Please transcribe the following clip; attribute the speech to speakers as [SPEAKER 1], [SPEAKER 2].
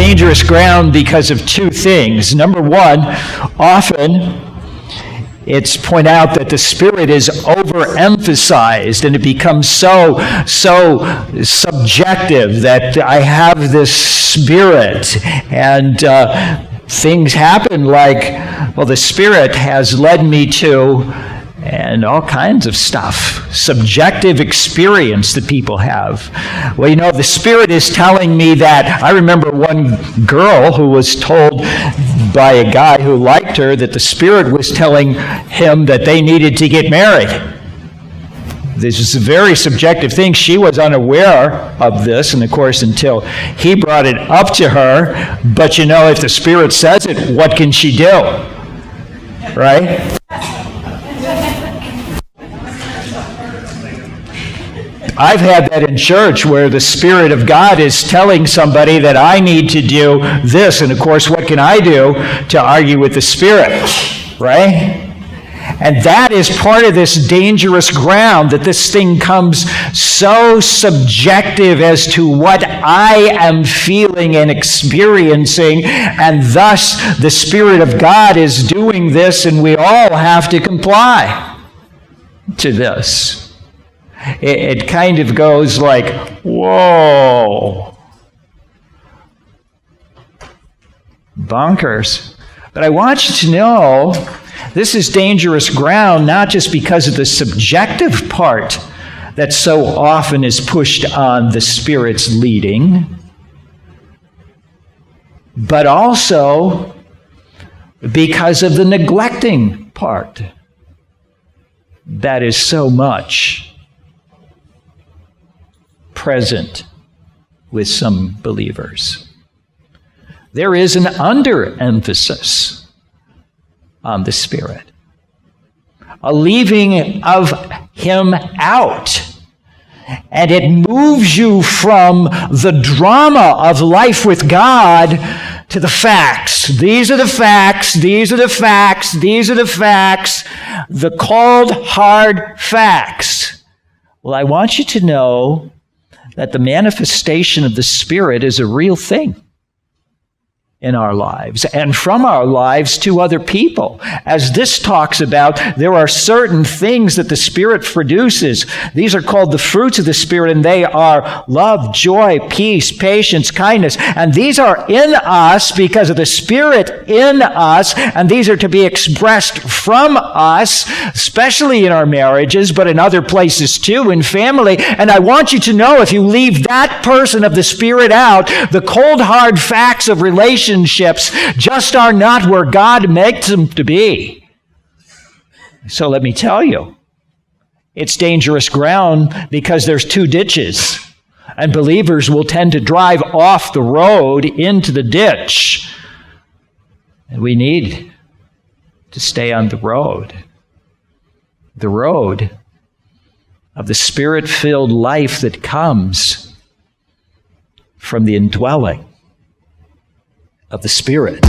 [SPEAKER 1] dangerous ground because of two things. Number one, often it's pointed out that the Spirit is overemphasized, and it becomes so subjective that I have this Spirit, and things happen like, well, the Spirit has led me to, and all kinds of stuff, subjective experience that people have. Well, the Spirit is telling me that. I remember one girl who was told by a guy who liked her that the Spirit was telling him that they needed to get married. This is a very subjective thing. She was unaware of this, and of course, until he brought it up to her. But if the Spirit says it, what can she do? Right? I've had that in church where the Spirit of God is telling somebody that I need to do this, and of course, what can I do to argue with the Spirit? Right? And that is part of this dangerous ground, that this thing comes so subjective as to what I am feeling and experiencing, and thus the Spirit of God is doing this, and we all have to comply to this. It kind of goes like, whoa, bonkers. But I want you to know this is dangerous ground, not just because of the subjective part that so often is pushed on the Spirit's leading, but also because of the neglecting part that is so much present with some believers. There is an underemphasis on the Spirit, a leaving of Him out. And it moves you from the drama of life with God to the facts. These are the facts, these are the facts, these are the facts, the cold, hard facts. Well, I want you to know that the manifestation of the Spirit is a real thing in our lives and from our lives to other people. As this talks about, there are certain things that the Spirit produces. These are called the fruits of the Spirit, and they are love, joy, peace, patience, kindness. And these are in us because of the Spirit in us, and these are to be expressed from us, especially in our marriages, but in other places too, in family. And I want you to know, if you leave that person of the Spirit out, the cold, hard facts of relationships just are not where God makes them to be. So let me tell you, it's dangerous ground because there's two ditches, and believers will tend to drive off the road into the ditch. And we need to stay on the road of the Spirit-filled life that comes from the indwelling of the Spirit.